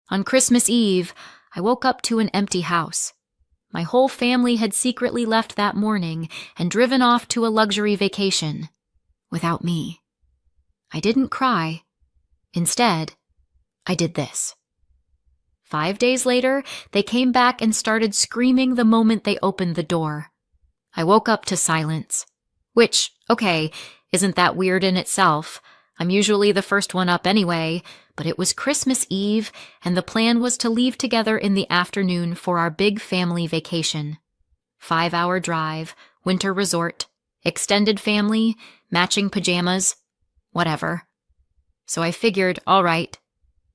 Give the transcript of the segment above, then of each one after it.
On Christmas Eve, I woke up to an empty house. My whole family had secretly left that morning and driven off to a luxury vacation. Without me. I didn't cry. Instead, I did this. 5 days later, they came back and started screaming the moment they opened the door. I woke up to silence. Which, okay, isn't that weird in itself? I'm usually the first one up anyway, but it was Christmas Eve, and the plan was to leave together in the afternoon for our big family vacation. 5-hour drive, winter resort, extended family, matching pajamas, whatever. So I figured, all right,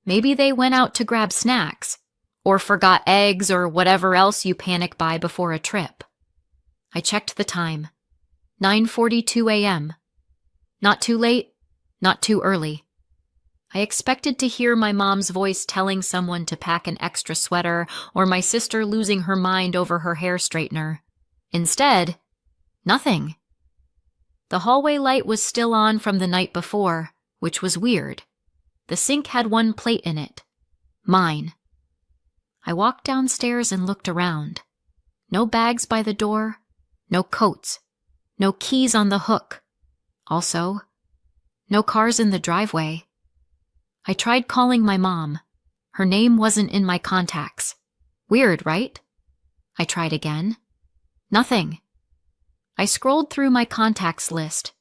maybe they went out to grab snacks, or forgot eggs or whatever else you panic buy before a trip. I checked the time. 9:42 a.m. Not too late, not too early. I expected to hear my mom's voice telling someone to pack an extra sweater or my sister losing her mind over her hair straightener. Instead, nothing. The hallway light was still on from the night before, which was weird. The sink had one plate in it. Mine. I walked downstairs and looked around. No bags by the door, no coats, no keys on the hook. Also, no cars in the driveway. I tried calling my mom. Her name wasn't in my contacts. Weird, right? I tried again. Nothing. I scrolled through my contacts list.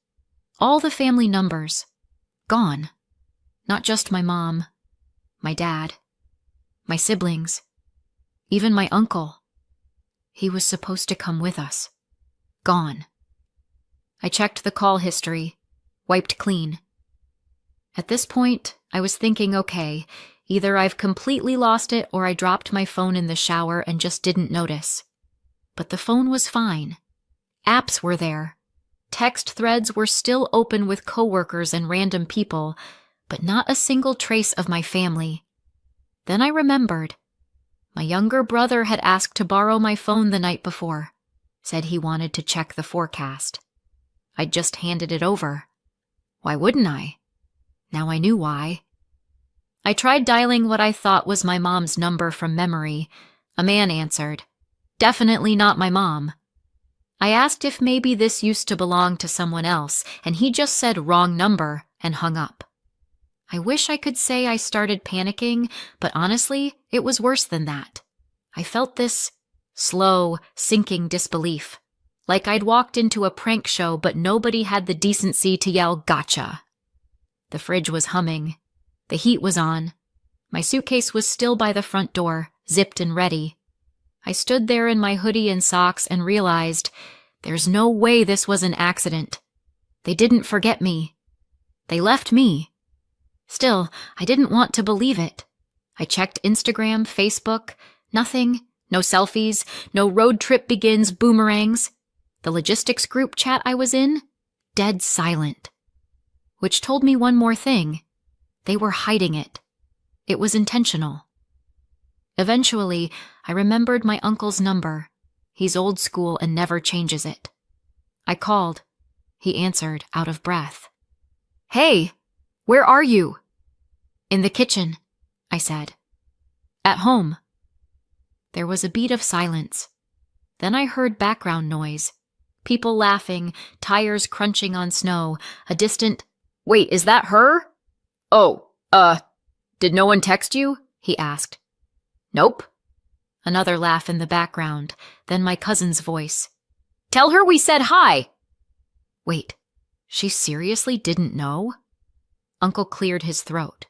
All the family numbers. Gone. Not just my mom. My dad. My siblings. Even my uncle. He was supposed to come with us. Gone. I checked the call history. Wiped clean. At this point, I was thinking, okay, either I've completely lost it or I dropped my phone in the shower and just didn't notice. But the phone was fine. Apps were there. Text threads were still open with coworkers and random people, but not a single trace of my family. Then I remembered. My younger brother had asked to borrow my phone the night before. Said he wanted to check the forecast. I'd just handed it over. Why wouldn't I? Now I knew why. I tried dialing what I thought was my mom's number from memory. A man answered. Definitely not my mom. I asked if maybe this used to belong to someone else, and he just said wrong number and hung up. I wish I could say I started panicking, but honestly, it was worse than that. I felt this slow, sinking disbelief. Like I'd walked into a prank show, but nobody had the decency to yell, "Gotcha." The fridge was humming. The heat was on. My suitcase was still by the front door, zipped and ready. I stood there in my hoodie and socks and realized there's no way this was an accident. They didn't forget me. They left me. Still, I didn't want to believe it. I checked Instagram, Facebook, nothing, no selfies, no road trip begins boomerangs. The logistics group chat I was in, dead silent. Which told me one more thing. They were hiding it. It was intentional. Eventually, I remembered my uncle's number. He's old school and never changes it. I called. He answered, out of breath. "Hey, where are you?" "In the kitchen," I said. "At home." There was a beat of silence. Then I heard background noise. People laughing, tires crunching on snow, a distant, "Wait, is that her?" "Oh, did no one text you?" he asked. "Nope." Another laugh in the background, then my cousin's voice. "Tell her we said hi!" Wait, she seriously didn't know? Uncle cleared his throat.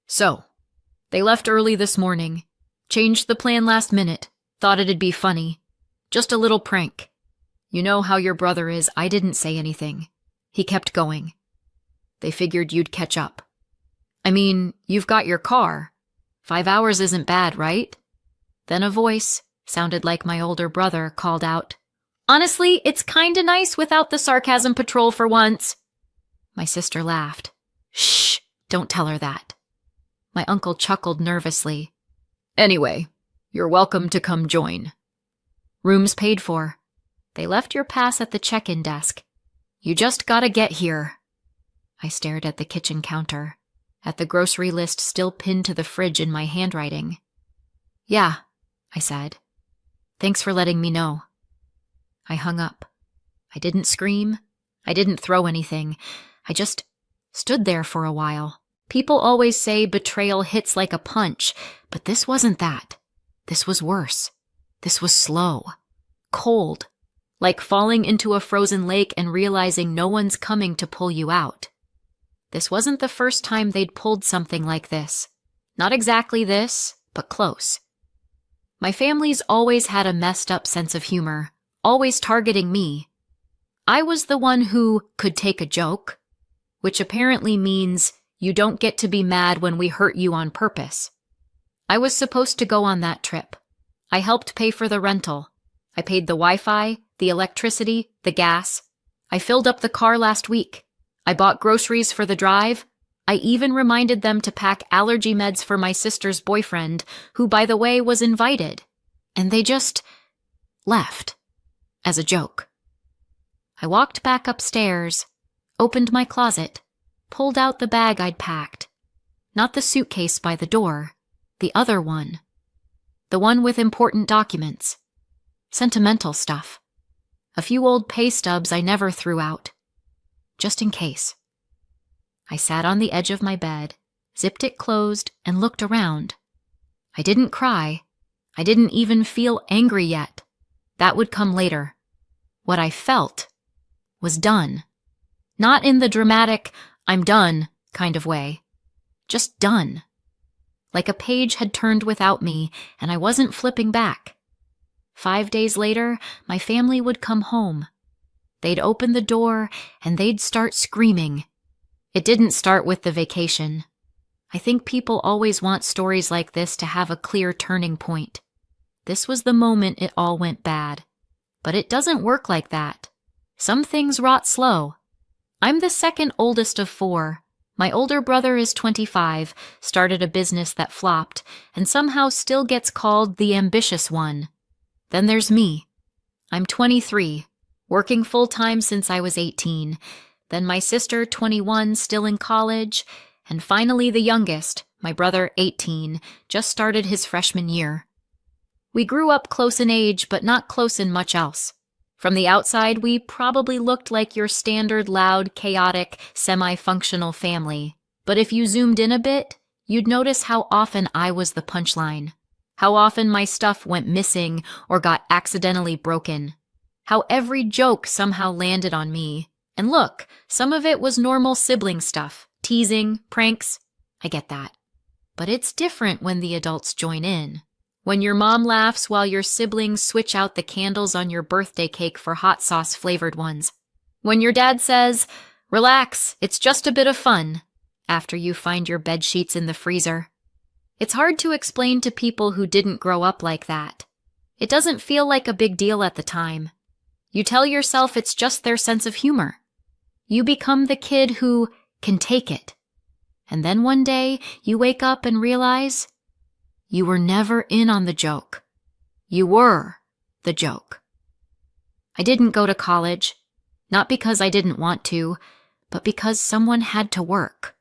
"So, they left early this morning. Changed the plan last minute. Thought it'd be funny. Just a little prank. You know how your brother is, I didn't say anything. He kept going. They figured you'd catch up. I mean, you've got your car. 5 hours isn't bad, right?" Then a voice, sounded like my older brother, called out, "Honestly, it's kinda nice without the sarcasm patrol for once." My sister laughed. "Shh, don't tell her that." My uncle chuckled nervously. "Anyway, you're welcome to come join. Room's paid for. They left your pass at the check-in desk. You just gotta get here." I stared at the kitchen counter. at the grocery list still pinned to the fridge in my handwriting. "Yeah," I said. "Thanks for letting me know." I hung up. I didn't scream. I didn't throw anything. I just stood there for a while. People always say betrayal hits like a punch, but this wasn't that. This was worse. This was slow. Cold. Like falling into a frozen lake and realizing no one's coming to pull you out. This wasn't the first time they'd pulled something like this. Not exactly this, but close. My family's always had a messed up sense of humor, always targeting me. I was the one who could take a joke, which apparently means you don't get to be mad when we hurt you on purpose. I was supposed to go on that trip. I helped pay for the rental. I paid the Wi-Fi, the electricity, the gas. I filled up the car last week. I bought groceries for the drive. I even reminded them to pack allergy meds for my sister's boyfriend, who, by the way, was invited. And they just left. As a joke. I walked back upstairs, opened my closet, pulled out the bag I'd packed. Not the suitcase by the door, the other one. The one with important documents. Sentimental stuff. A few old pay stubs I never threw out. Just in case. I sat on the edge of my bed, zipped it closed, and looked around. I didn't cry. I didn't even feel angry yet. That would come later. What I felt was done. Not in the dramatic, I'm done kind of way. Just done. Like a page had turned without me, and I wasn't flipping back. 5 days later, my family would come home. They'd open the door, and they'd start screaming. It didn't start with the vacation. I think people always want stories like this to have a clear turning point. This was the moment it all went bad. But it doesn't work like that. Some things rot slow. I'm the second oldest of 4. My older brother is 25, started a business that flopped, and somehow still gets called the ambitious one. Then there's me. I'm 23, working full-time since I was 18. Then my sister, 21, still in college. And finally the youngest, my brother, 18, just started his freshman year. We grew up close in age, but not close in much else. From the outside, we probably looked like your standard loud, chaotic, semi-functional family. But if you zoomed in a bit, you'd notice how often I was the punchline. How often my stuff went missing or got accidentally broken. How every joke somehow landed on me. And look, some of it was normal sibling stuff. Teasing, pranks. I get that. But it's different when the adults join in. When your mom laughs while your siblings switch out the candles on your birthday cake for hot sauce flavored ones. When your dad says, "Relax, it's just a bit of fun," after you find your bed sheets in the freezer. It's hard to explain to people who didn't grow up like that. It doesn't feel like a big deal at the time. You tell yourself it's just their sense of humor. You become the kid who can take it. And then one day, you wake up and realize you were never in on the joke. You were the joke. I didn't go to college, not because I didn't want to, but because someone had to work.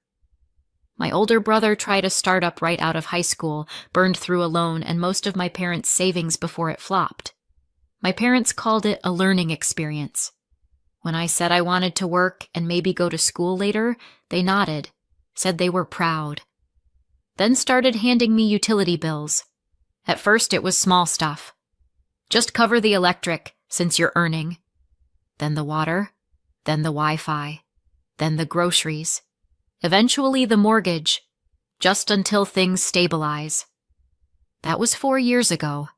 My older brother tried a startup right out of high school, burned through a loan and most of my parents' savings before it flopped. My parents called it a learning experience. When I said I wanted to work and maybe go to school later, they nodded, said they were proud. Then started handing me utility bills. At first it was small stuff. Just cover the electric, since you're earning. Then the water, then the Wi-Fi, then the groceries. Eventually the mortgage, just until things stabilize. That was 4 years ago.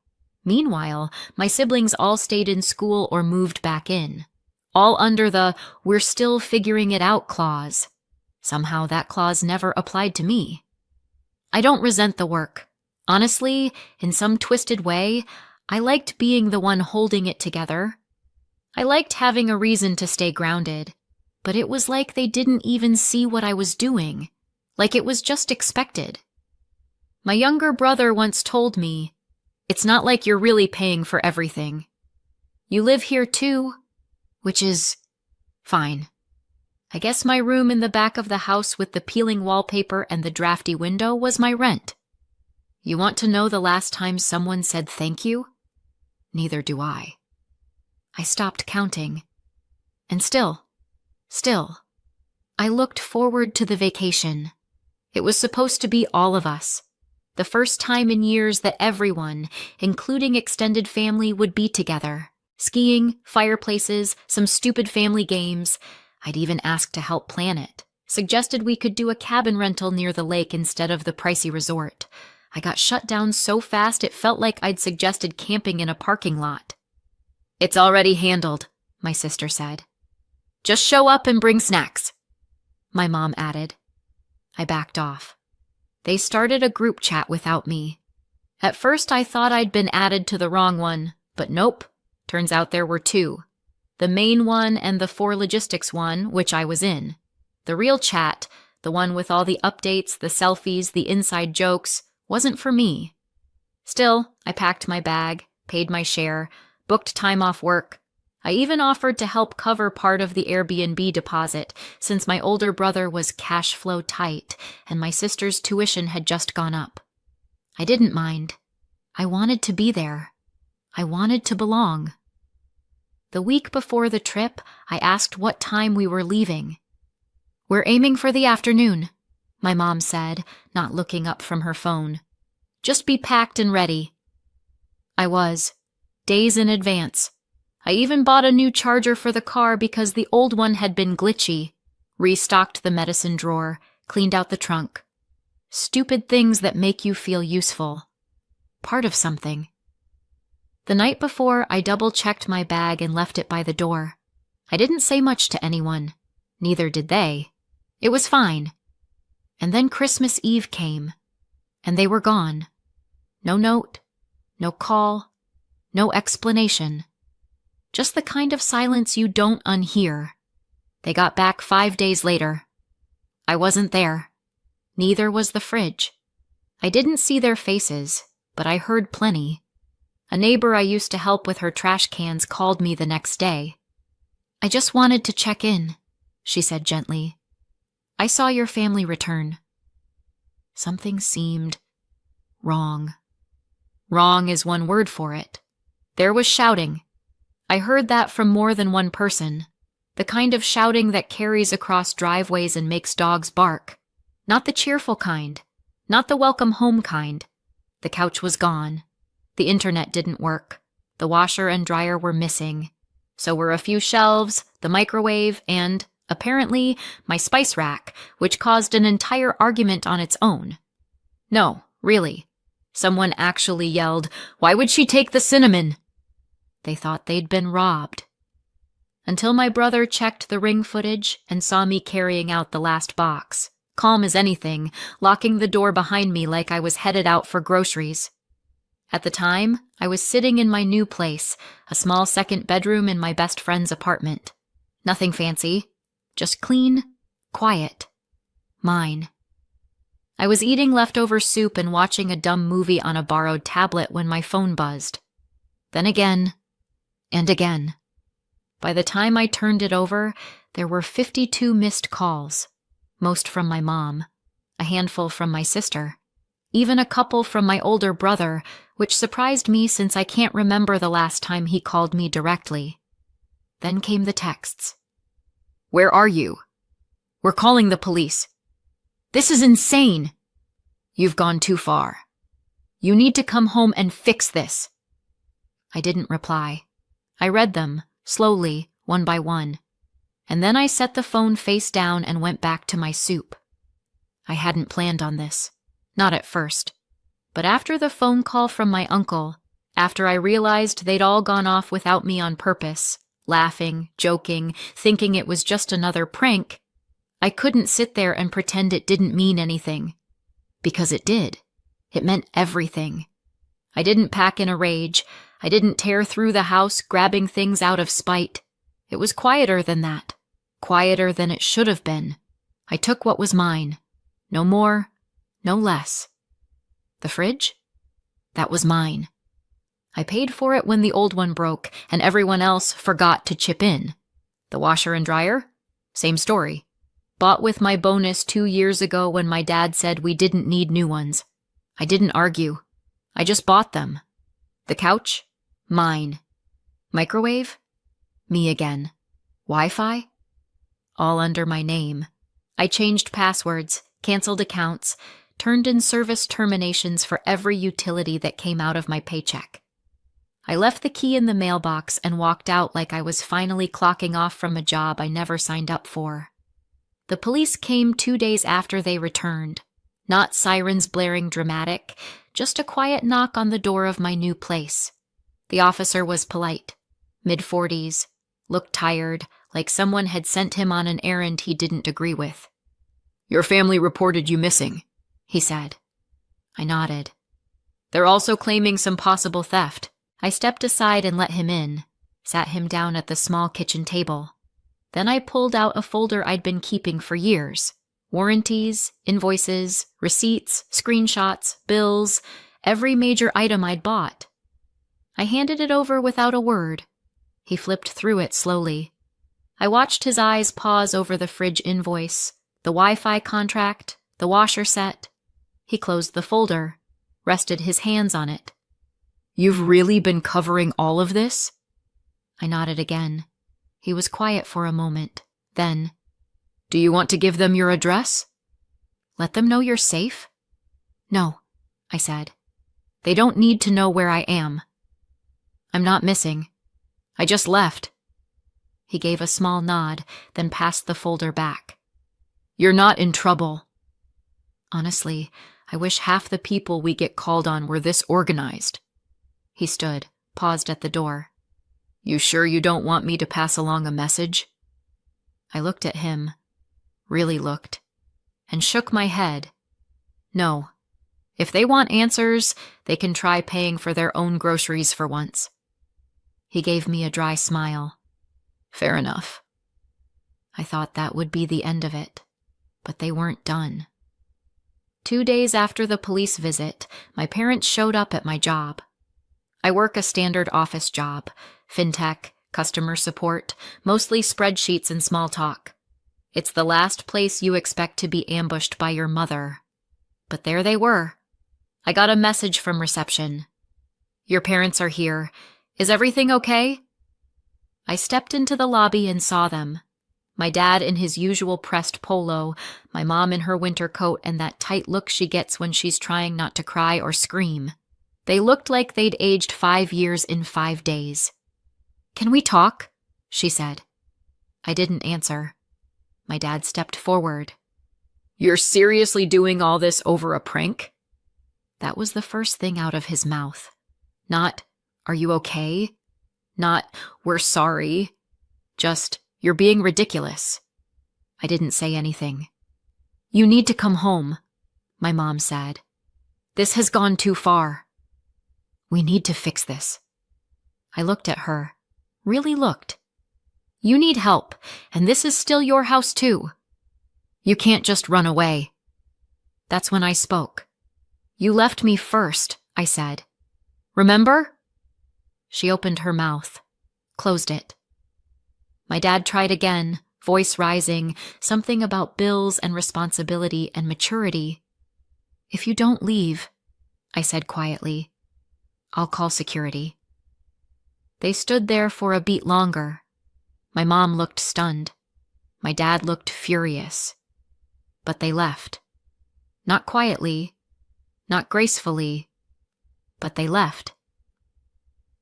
Meanwhile, my siblings all stayed in school or moved back in. All under the "we're still figuring it out" clause. Somehow that clause never applied to me. I don't resent the work. Honestly, in some twisted way, I liked being the one holding it together. I liked having a reason to stay grounded, but it was like they didn't even see what I was doing, like it was just expected. My younger brother once told me, "It's not like you're really paying for everything. You live here too," which is fine. I guess my room in the back of the house with the peeling wallpaper and the drafty window was my rent. You want to know the last time someone said thank you? Neither do I. I stopped counting. And still, I looked forward to the vacation. It was supposed to be all of us. The first time in years that everyone, including extended family, would be together. Skiing, fireplaces, some stupid family games. I'd even asked to help plan it. Suggested we could do a cabin rental near the lake instead of the pricey resort. I got shut down so fast it felt like I'd suggested camping in a parking lot. It's already handled, my sister said. Just show up and bring snacks, my mom added. I backed off. They started a group chat without me. At first I thought I'd been added to the wrong one, but nope. Turns out there were two. The main one and the for logistics one, which I was in. The real chat, the one with all the updates, the selfies, the inside jokes, wasn't for me. Still, I packed my bag, paid my share, booked time off work. I even offered to help cover part of the Airbnb deposit since my older brother was cash flow tight and my sister's tuition had just gone up. I didn't mind. I wanted to be there. I wanted to belong. The week before the trip, I asked what time we were leaving. We're aiming for the afternoon, my mom said, not looking up from her phone. Just be packed and ready. I was, days in advance. I even bought a new charger for the car because the old one had been glitchy, restocked the medicine drawer, cleaned out the trunk. Stupid things that make you feel useful. Part of something. The night before, I double-checked my bag and left it by the door. I didn't say much to anyone. Neither did they. It was fine. And then Christmas Eve came, and they were gone. No note, no call, no explanation. Just the kind of silence you don't unhear. They got back 5 days later. I wasn't there. Neither was the fridge. I didn't see their faces, but I heard plenty. A neighbor I used to help with her trash cans called me the next day. I just wanted to check in, she said gently. I saw your family return. Something seemed wrong. Wrong is one word for it. There was shouting. I heard that from more than one person. The kind of shouting that carries across driveways and makes dogs bark. Not the cheerful kind. Not the welcome home kind. The couch was gone. The internet didn't work. The washer and dryer were missing. So were a few shelves, the microwave, and, apparently, my spice rack, which caused an entire argument on its own. No, really. Someone actually yelled, "Why would she take the cinnamon?" They thought they'd been robbed. Until my brother checked the ring footage and saw me carrying out the last box, calm as anything, locking the door behind me like I was headed out for groceries. At the time, I was sitting in my new place, a small second bedroom in my best friend's apartment. Nothing fancy, just clean, quiet. Mine. I was eating leftover soup and watching a dumb movie on a borrowed tablet when my phone buzzed. Then again, and again. By the time I turned it over, there were 52 missed calls, most from my mom, a handful from my sister, even a couple from my older brother, which surprised me since I can't remember the last time he called me directly. Then came the texts. "Where are you? We're calling the police. This is insane. You've gone too far. You need to come home and fix this." I didn't reply. I read them, slowly, one by one, and then I set the phone face down and went back to my soup. I hadn't planned on this, not at first, but after the phone call from my uncle, after I realized they'd all gone off without me on purpose, laughing, joking, thinking it was just another prank, I couldn't sit there and pretend it didn't mean anything. Because it did. It meant everything. I didn't pack in a rage. I didn't tear through the house, grabbing things out of spite. It was quieter than that. Quieter than it should have been. I took what was mine. No more, no less. The fridge? That was mine. I paid for it when the old one broke, and everyone else forgot to chip in. The washer and dryer? Same story. Bought with my bonus 2 years ago when my dad said we didn't need new ones. I didn't argue. I just bought them. The couch? Mine. Microwave? Me again. Wi-Fi? All under my name. I changed passwords, canceled accounts, turned in service terminations for every utility that came out of my paycheck. I left the key in the mailbox and walked out like I was finally clocking off from a job I never signed up for. The police came 2 days after they returned. Not sirens blaring dramatic, just a quiet knock on the door of my new place. The officer was polite, mid-40s, looked tired, like someone had sent him on an errand he didn't agree with. "Your family reported you missing," he said. I nodded. "They're also claiming some possible theft." I stepped aside and let him in, sat him down at the small kitchen table. Then I pulled out a folder I'd been keeping for years. Warranties, invoices, receipts, screenshots, bills, every major item I'd bought. I handed it over without a word. He flipped through it slowly. I watched his eyes pause over the fridge invoice, the Wi-Fi contract, the washer set. He closed the folder, rested his hands on it. "You've really been covering all of this?" I nodded again. He was quiet for a moment. Then, "Do you want to give them your address?" "Let them know you're safe?" "No," I said. "They don't need to know where I am. I'm not missing. I just left." He gave a small nod, then passed the folder back. "You're not in trouble." Honestly, I wish half the people we get called on were this organized. He stood, paused at the door. "You sure you don't want me to pass along a message?" I looked at him, really looked, and shook my head. No. If they want answers, they can try paying for their own groceries for once. He gave me a dry smile. "Fair enough." I thought that would be the end of it, but they weren't done. 2 days after the police visit, my parents showed up at my job. I work a standard office job, fintech, customer support, mostly spreadsheets and small talk. It's the last place you expect to be ambushed by your mother. But there they were. I got a message from reception. "Your parents are here. Is everything okay?" I stepped into the lobby and saw them. My dad in his usual pressed polo, my mom in her winter coat and that tight look she gets when she's trying not to cry or scream. They looked like they'd aged 5 years in 5 days. "Can we talk?" she said. I didn't answer. My dad stepped forward. "You're seriously doing all this over a prank?" That was the first thing out of his mouth. Not, "Are you okay?" Not, "We're sorry." Just, "You're being ridiculous." I didn't say anything. "You need to come home," my mom said. "This has gone too far. We need to fix this." I looked at her. Really looked. "You need help, and this is still your house too. You can't just run away." That's when I spoke. "You left me first," I said. "Remember?" She opened her mouth, closed it. My dad tried again, voice rising, something about bills and responsibility and maturity. "If you don't leave," I said quietly, "I'll call security." They stood there for a beat longer. My mom looked stunned. My dad looked furious. But they left. Not quietly, not gracefully, but they left.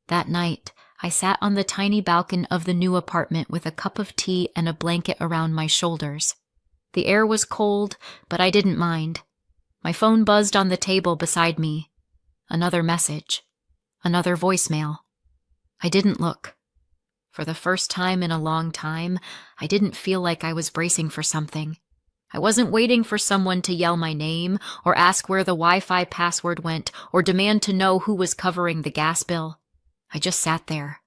That night, I sat on the tiny balcony of the new apartment with a cup of tea and a blanket around my shoulders. The air was cold, but I didn't mind. My phone buzzed on the table beside me. Another message. Another voicemail. I didn't look. For the first time in a long time, I didn't feel like I was bracing for something. I wasn't waiting for someone to yell my name, or ask where the Wi-Fi password went, or demand to know who was covering the gas bill. I just sat there.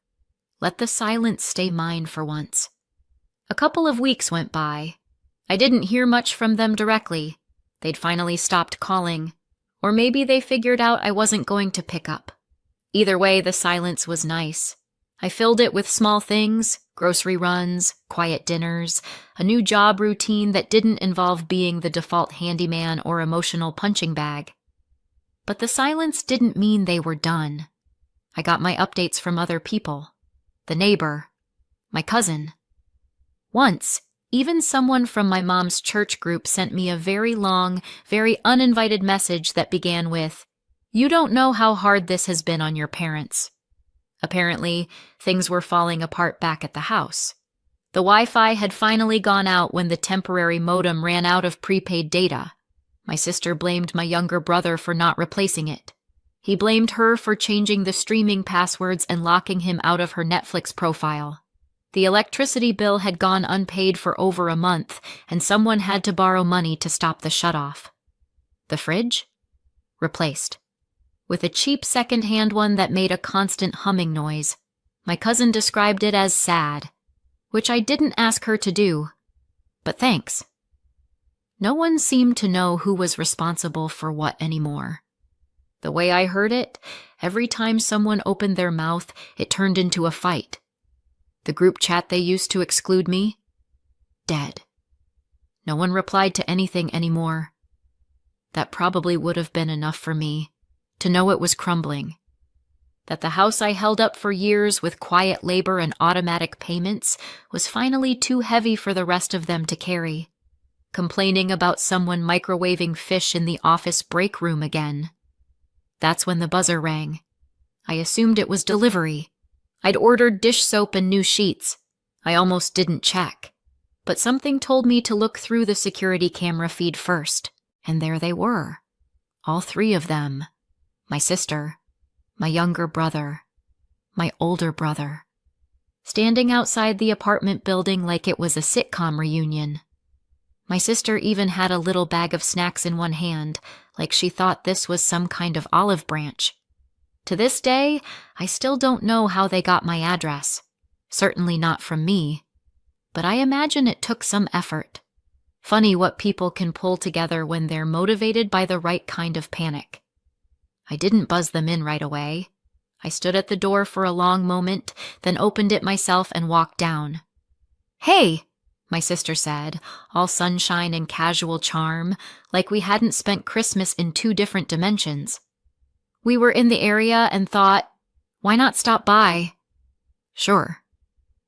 Let the silence stay mine for once. A couple of weeks went by. I didn't hear much from them directly. They'd finally stopped calling. Or maybe they figured out I wasn't going to pick up. Either way, the silence was nice. I filled it with small things, grocery runs, quiet dinners, a new job routine that didn't involve being the default handyman or emotional punching bag. But the silence didn't mean they were done. I got my updates from other people. The neighbor. My cousin. Once, even someone from my mom's church group sent me a very long, very uninvited message that began with, "You don't know how hard this has been on your parents." Apparently, things were falling apart back at the house. The Wi-Fi had finally gone out when the temporary modem ran out of prepaid data. My sister blamed my younger brother for not replacing it. He blamed her for changing the streaming passwords and locking him out of her Netflix profile. The electricity bill had gone unpaid for over a month, and someone had to borrow money to stop the shutoff. The fridge? Replaced. With a cheap second-hand one that made a constant humming noise. My cousin described it as sad, which I didn't ask her to do. But thanks. No one seemed to know who was responsible for what anymore. The way I heard it, every time someone opened their mouth, it turned into a fight. The group chat they used to exclude me? Dead. No one replied to anything anymore. That probably would have been enough for me, to know it was crumbling. That the house I held up for years with quiet labor and automatic payments was finally too heavy for the rest of them to carry. Complaining about someone microwaving fish in the office break room again. That's when the buzzer rang. I assumed it was delivery. I'd ordered dish soap and new sheets. I almost didn't check. But something told me to look through the security camera feed first. And there they were. All three of them. My sister, my younger brother, my older brother. Standing outside the apartment building like it was a sitcom reunion. My sister even had a little bag of snacks in one hand, like she thought this was some kind of olive branch. To this day, I still don't know how they got my address. Certainly not from me. But I imagine it took some effort. Funny what people can pull together when they're motivated by the right kind of panic. I didn't buzz them in right away. I stood at the door for a long moment, then opened it myself and walked down. "Hey," my sister said, all sunshine and casual charm, like we hadn't spent Christmas in 2 different dimensions. We were in the area and thought, why not stop by? Sure.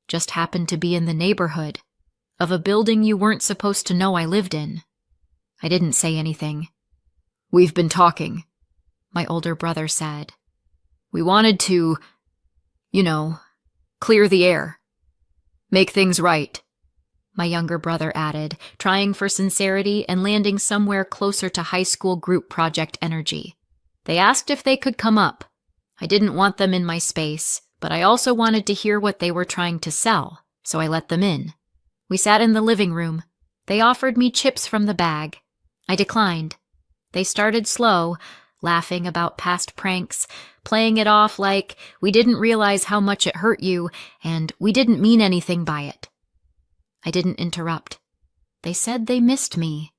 Just happened to be in the neighborhood, of a building you weren't supposed to know I lived in. I didn't say anything. "We've been talking," my older brother said. "We wanted to, clear the air. Make things right," my younger brother added, trying for sincerity and landing somewhere closer to high school group project energy. They asked if they could come up. I didn't want them in my space, but I also wanted to hear what they were trying to sell, so I let them in. We sat in the living room. They offered me chips from the bag. I declined. They started slow, laughing about past pranks, playing it off like we didn't realize how much it hurt you and we didn't mean anything by it. I didn't interrupt. They said they missed me,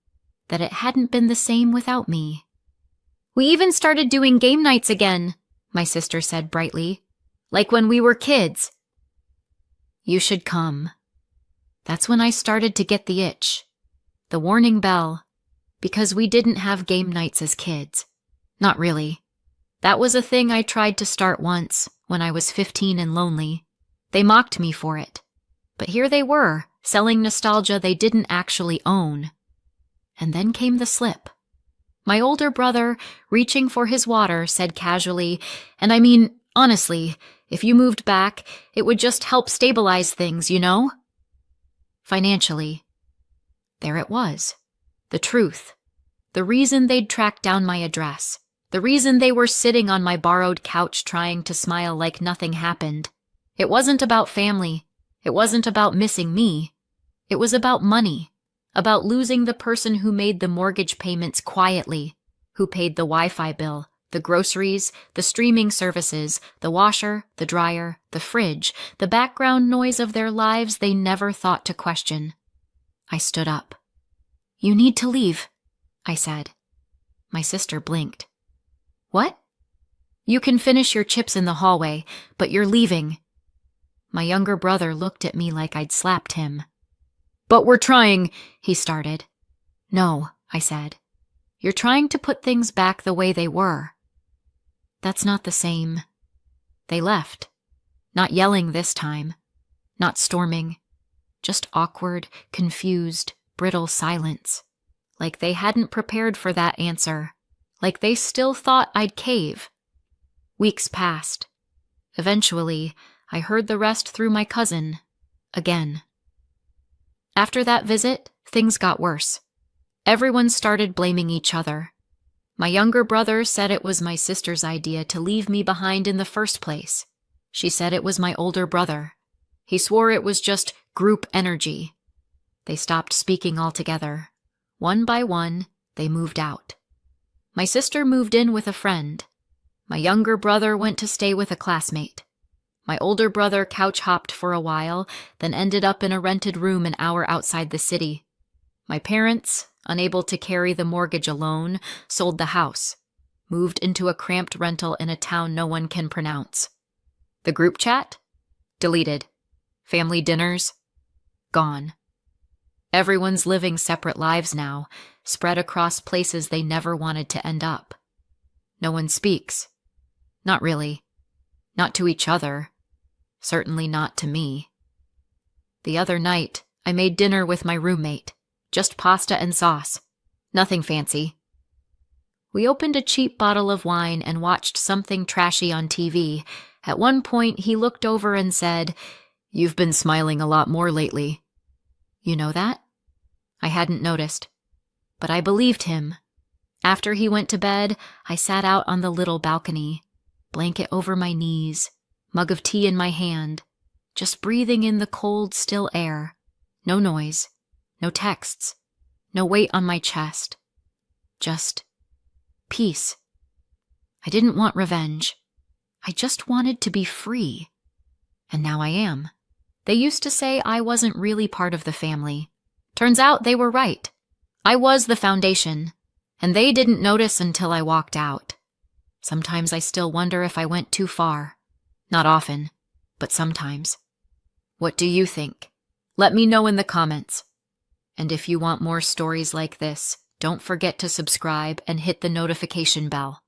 that it hadn't been the same without me. "We even started doing game nights again," my sister said brightly. "Like when we were kids." "You should come." That's when I started to get the itch. The warning bell. Because we didn't have game nights as kids. Not really. That was a thing I tried to start once, when I was 15 and lonely. They mocked me for it. But here they were, selling nostalgia they didn't actually own. And then came the slip. My older brother, reaching for his water, said casually, "And I mean, honestly, if you moved back, it would just help stabilize things, Financially. There it was. The truth. The reason they'd tracked down my address. The reason they were sitting on my borrowed couch trying to smile like nothing happened. It wasn't about family. It wasn't about missing me. It was about money. About losing the person who made the mortgage payments quietly, who paid the Wi-Fi bill, the groceries, the streaming services, the washer, the dryer, the fridge, the background noise of their lives they never thought to question. I stood up. "You need to leave," I said. My sister blinked. "What?" "You can finish your chips in the hallway, but you're leaving." My younger brother looked at me like I'd slapped him. "But we're trying," he started. "No," I said. "You're trying to put things back the way they were." "That's not the same." They left. Not yelling this time. Not storming. Just awkward, confused, brittle silence. Like they hadn't prepared for that answer. Like they still thought I'd cave. Weeks passed. Eventually, I heard the rest through my cousin. Again. After that visit, things got worse. Everyone started blaming each other. My younger brother said it was my sister's idea to leave me behind in the first place. She said it was my older brother. He swore it was just group energy. They stopped speaking altogether. One by one, they moved out. My sister moved in with a friend. My younger brother went to stay with a classmate. My older brother couch-hopped for a while, then ended up in a rented room an hour outside the city. My parents, unable to carry the mortgage alone, sold the house, moved into a cramped rental in a town no one can pronounce. The group chat? Deleted. Family dinners? Gone. Everyone's living separate lives now, spread across places they never wanted to end up. No one speaks. Not really. Not to each other. Certainly not to me. The other night, I made dinner with my roommate. Just pasta and sauce. Nothing fancy. We opened a cheap bottle of wine and watched something trashy on TV. At one point, he looked over and said, "You've been smiling a lot more lately." You know that? I hadn't noticed. But I believed him. After he went to bed, I sat out on the little balcony, blanket over my knees, mug of tea in my hand, just breathing in the cold, still air. No noise, no texts, no weight on my chest. Just peace. I didn't want revenge. I just wanted to be free. And now I am. They used to say I wasn't really part of the family. Turns out they were right. I was the foundation, and they didn't notice until I walked out. Sometimes I still wonder if I went too far. Not often, but sometimes. What do you think? Let me know in the comments. And if you want more stories like this, don't forget to subscribe and hit the notification bell.